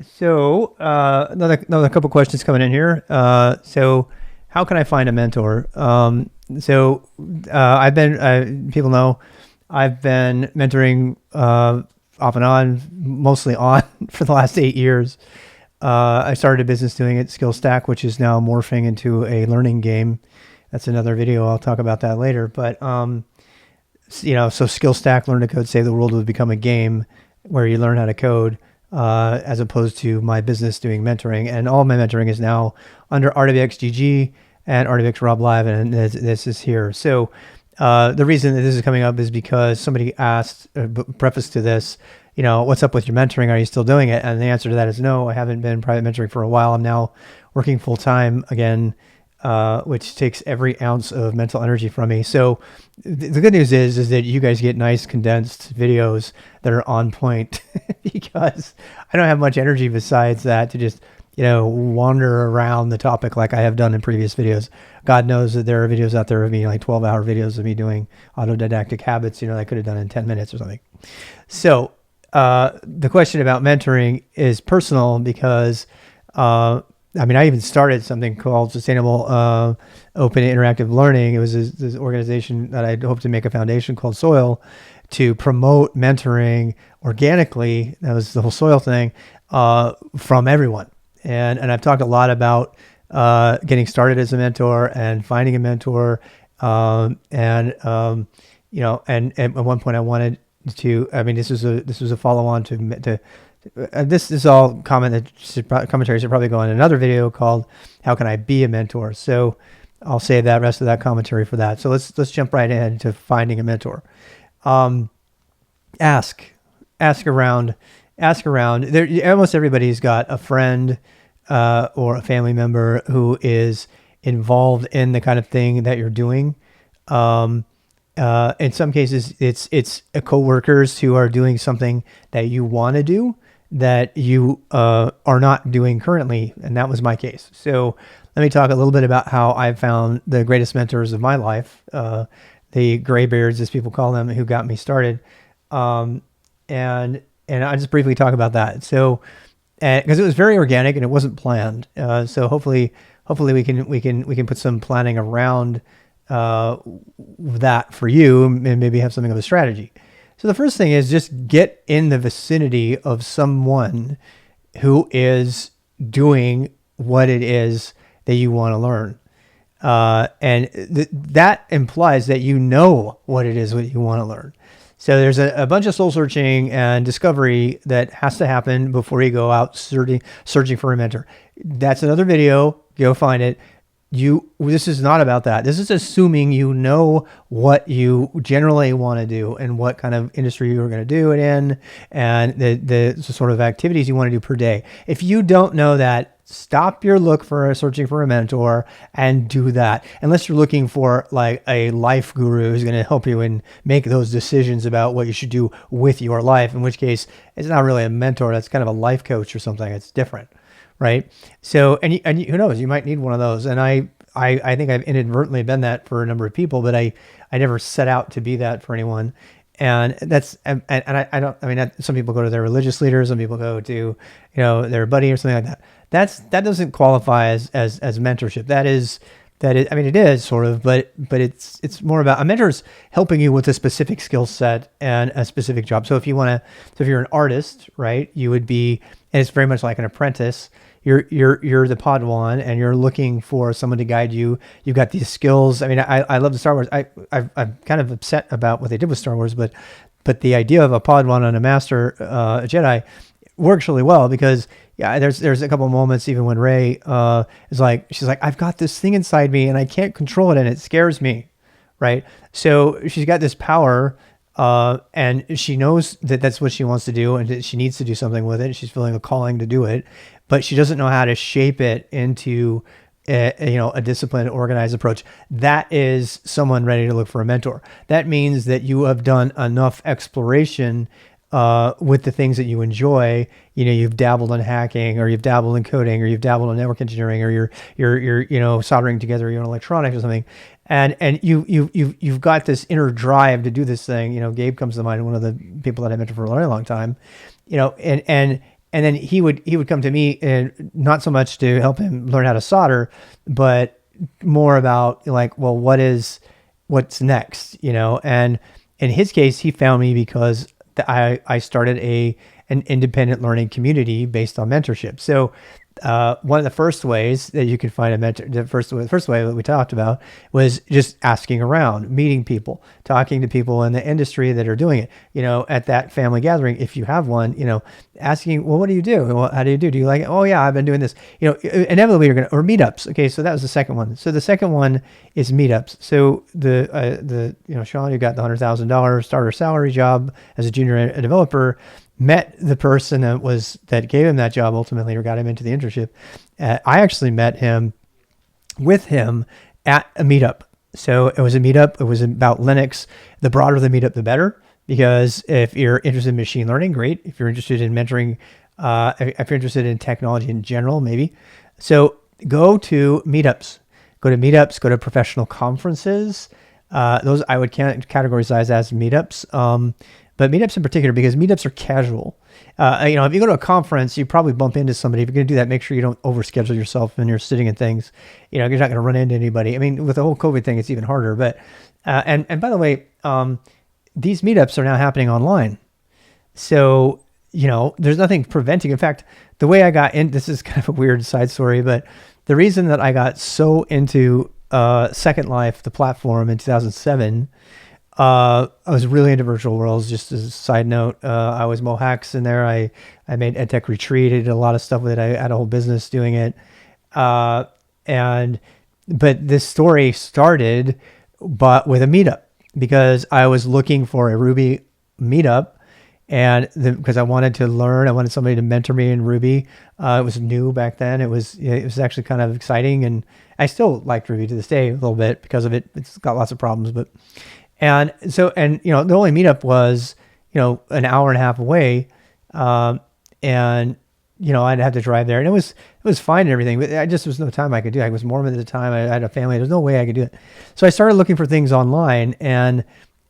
So another couple questions coming in here. So how can I find a mentor? I've been people know I've been mentoring off and on, mostly on for the last 8 years. I started a business doing it, SkillStack, which is now morphing into a learning game. That's another video. I'll talk about that later. But so SkillStack, Learn to Code, Save the World would become a game where you learn how to code, as opposed to my business doing mentoring. And all my mentoring is now under RWX GG and RWX Rob Live, and this is here. So the reason that this is coming up is because somebody asked, preface to this, what's up with your mentoring? Are you still doing it? And the answer to that is no, I haven't been private mentoring for a while. I'm now working full time again, which takes every ounce of mental energy from me. So the good news is that you guys get nice condensed videos that are on point because I don't have much energy besides that to just, wander around the topic like I have done in previous videos. God knows that there are videos out there of me, like 12-hour videos of me doing autodidactic habits, I could have done in 10 minutes or something. So the question about mentoring is personal because, I even started something called Sustainable Open Interactive Learning. It was this organization that I'd hoped to make a foundation called Soil to promote mentoring organically. That was the whole Soil thing, from everyone. And I've talked a lot about getting started as a mentor and finding a mentor. And at one point I wanted to, this was a follow on to this is all commentary should probably go in another video called "How Can I Be a Mentor?" So I'll save that rest of that commentary for that. So let's jump right ahead to finding a mentor. Ask around. There, almost everybody's got a friend or a family member who is involved in the kind of thing that you're doing. In some cases, it's coworkers who are doing something that you want to do that you are not doing currently, and that was my case. So let me talk a little bit about how I found the greatest mentors of my life, the graybeards, as people call them, who got me started, and I'll just briefly talk about that. So, because it was very organic and it wasn't planned, so hopefully we can put some planning around that for you and maybe have something of a strategy. So the first thing is just get in the vicinity of someone who is doing what it is that you want to learn. That implies that you know what it is what you want to learn. So there's a bunch of soul searching and discovery that has to happen before you go out searching for a mentor. That's another video. Go find it. This is not about that. This is assuming you know what you generally want to do and what kind of industry you're going to do it in and the sort of activities you want to do per day. If you don't know that, stop your look for searching for a mentor and do that. Unless you're looking for like a life guru who's going to help you and make those decisions about what you should do with your life, in which case it's not really a mentor. That's kind of a life coach or something. It's different. Right. So, and who knows, you might need one of those. And I think I've inadvertently been that for a number of people, but I never set out to be that for anyone. And that's, and some people go to their religious leaders, some people go to, their buddy or something like that. That doesn't qualify as mentorship. That is, it is sort of, but it's more about a mentor's helping you with a specific skill set and a specific job. So if you're an artist, right, you would be, and it's very much like an apprentice. You're the Padawan and you're looking for someone to guide you. You've got these skills. I love the Star Wars. I'm kind of upset about what they did with Star Wars, but the idea of a Padawan and a Master Jedi works really well because there's a couple of moments even when Rey she's like, I've got this thing inside me and I can't control it and it scares me, right? So she's got this power. And she knows that that's what she wants to do and that she needs to do something with it. She's feeling a calling to do it, but she doesn't know how to shape it into a disciplined, organized approach. That is someone ready to look for a mentor. That means that you have done enough exploration with the things that you enjoy. You've dabbled in hacking, or you've dabbled in coding, or you've dabbled in network engineering, or you're soldering together your own electronics or something. And you've got this inner drive to do this thing. Gabe comes to mind, one of the people that I mentored for a very long time. and then he would come to me, and not so much to help him learn how to solder, but more about like, well, what's next, And in his case, he found me because I started an independent learning community based on mentorship. So one of the first ways that you can find a mentor, the first way that we talked about was just asking around, meeting people, talking to people in the industry that are doing it. At that family gathering, if you have one, asking, well, what do you do? Well, how do you do? Do you like it? Oh yeah, I've been doing this. Inevitably you're or meetups. Okay, so that was the second one. So the second one is meetups. So the Sean, who got the $100,000 starter salary job as a junior developer, met the person that gave him that job ultimately, or got him into the internship. I actually met him with him at a meetup. So it was a meetup. It was about Linux. The broader the meetup, the better, because if you're interested in machine learning, great. If you're interested in mentoring, if you're interested in technology in general, maybe. So go to meetups. Go to professional conferences. Those I would categorize as meetups. But meetups in particular, because meetups are casual. If you go to a conference, you probably bump into somebody. If you're going to do that, make sure you don't overschedule yourself when you're sitting in things. You're not going to run into anybody. I mean, with the whole COVID thing, it's even harder. But and by the way, these meetups are now happening online. So there's nothing preventing. In fact, the way I got in, this is kind of a weird side story, but the reason that I got so into Second Life, the platform, in 2007. I was really into virtual worlds. Just as a side note, I was Mohax in there. I made EdTech Retreat. I did a lot of stuff with it. I had a whole business doing it. But this story started with a meetup, because I was looking for a Ruby meetup, and because I wanted to learn, I wanted somebody to mentor me in Ruby. It was new back then. It was actually kind of exciting, and I still liked Ruby to this day a little bit because of it. It's got lots of problems, but. And so, the only meetup was, an hour and a half away. And, I'd have to drive there, and it was fine and everything, but there was no time I could do it. I was Mormon at the time. I had a family. There's no way I could do it. So I started looking for things online, and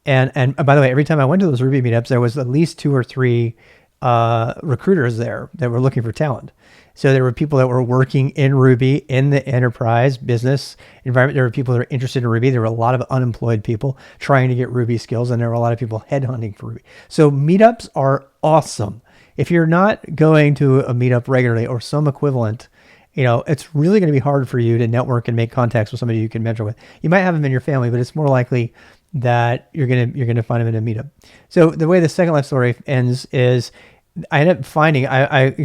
by the way, every time I went to those Ruby meetups, there was at least 2 or 3 recruiters there that were looking for talent. So there were people that were working in Ruby in the enterprise business environment. There were people that are interested in Ruby. There were a lot of unemployed people trying to get Ruby skills, and there were a lot of people headhunting for Ruby. So meetups are awesome. If you're not going to a meetup regularly or some equivalent, it's really going to be hard for you to network and make contacts with somebody you can mentor with. You might have them in your family, but it's more likely that you're gonna find them in a meetup. So the way the Second Life story ends is, I ended up finding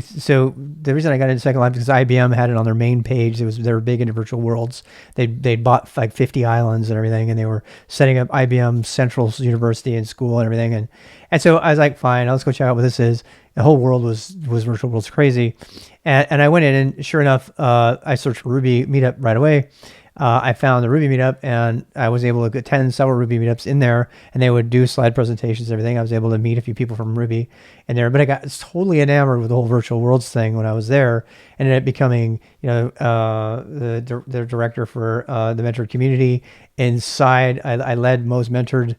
so the reason I got into Second Life is because IBM had it on their main page. They were big into virtual worlds. They bought like 50 islands and everything, and they were setting up IBM Central University and school and everything. And so I was like, fine, let's go check out what this is. The whole world was virtual worlds crazy, and I went in, and sure enough, I searched Ruby meetup right away. I found the Ruby meetup, and I was able to attend several Ruby meetups in there, and they would do slide presentations and everything. I was able to meet a few people from Ruby in there, but I got totally enamored with the whole virtual worlds thing when I was there, and ended up becoming, the director for the mentored community inside. I led Mo's Mentored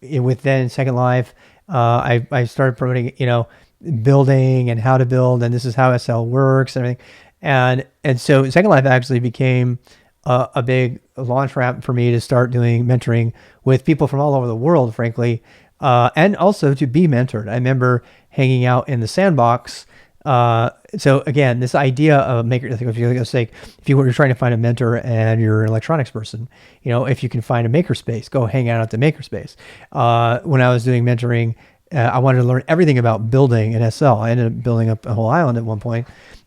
within Second Life. I started promoting, building and how to build, and this is how SL works and everything. And so Second Life actually became a big launch ramp for me to start doing mentoring with people from all over the world, frankly, and also to be mentored. I remember hanging out in the sandbox. So again, this idea of maker, if you're trying to find a mentor and you're an electronics person, if you can find a makerspace, go hang out at the makerspace. When I was doing mentoring, I wanted to learn everything about building an SL. I ended up building up a whole island at one point.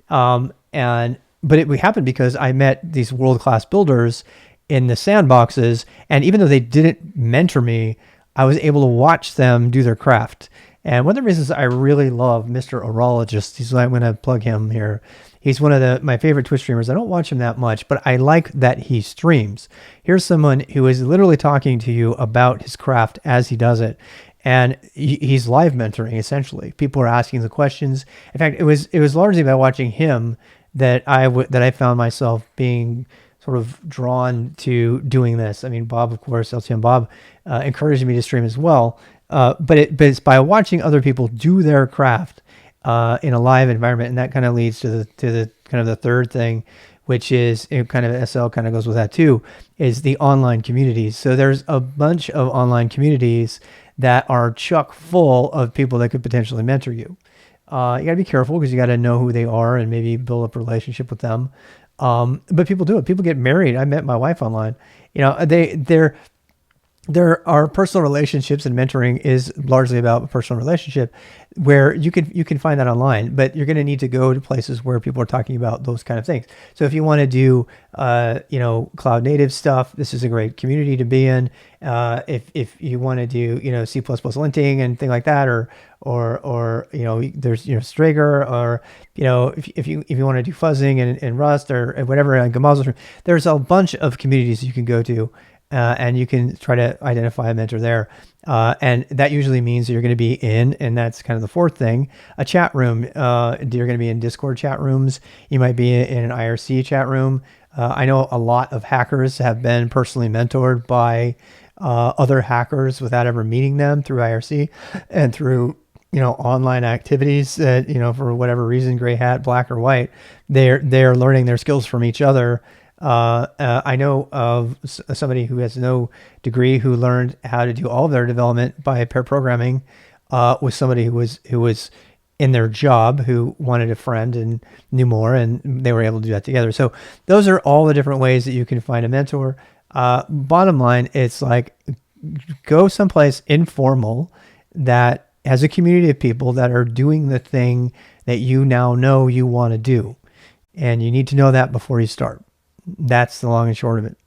But it happened because I met these world-class builders in the sandboxes, and even though they didn't mentor me, I was able to watch them do their craft. And one of the reasons I really love Mr. Orologist, I'm going to plug him here. He's one of my favorite Twitch streamers. I don't watch him that much, but I like that he streams. Here's someone who is literally talking to you about his craft as he does it. And he's live mentoring, essentially. People are asking the questions. In fact, it was largely by watching him that I found myself being sort of drawn to doing this. I mean, Bob, of course, LTM Bob, encouraged me to stream as well. But it's by watching other people do their craft in a live environment. And that kind of leads to the kind of the third thing, which is kind of SL kind of goes with that too, is the online communities. So there's a bunch of online communities that are chock full of people that could potentially mentor you. You got to be careful because you got to know who they are and maybe build up a relationship with them. But people do it. People get married. I met my wife online. There are personal relationships, and mentoring is largely about a personal relationship, where you can find that online, but you're going to need to go to places where people are talking about those kind of things. So if you want to do cloud native stuff, this is a great community to be in. If you want to do C++ linting and thing like that, or there's Strager, or if you want to do fuzzing and Rust or whatever, and Gamazzo, there's a bunch of communities you can go to. And you can try to identify a mentor there. And that usually means that you're going to be and that's kind of the fourth thing, a chat room. You're going to be in Discord chat rooms. You might be in an IRC chat room. I know a lot of hackers have been personally mentored by other hackers without ever meeting them through IRC and through online activities that, for whatever reason, gray hat, black or white, they're learning their skills from each other. I know of somebody who has no degree who learned how to do all of their development by pair programming with somebody who was in their job, who wanted a friend and knew more, and they were able to do that together. So those are all the different ways that you can find a mentor. Bottom line, it's like go someplace informal that has a community of people that are doing the thing that you now know you want to do. And you need to know that before you start. That's the long and short of it.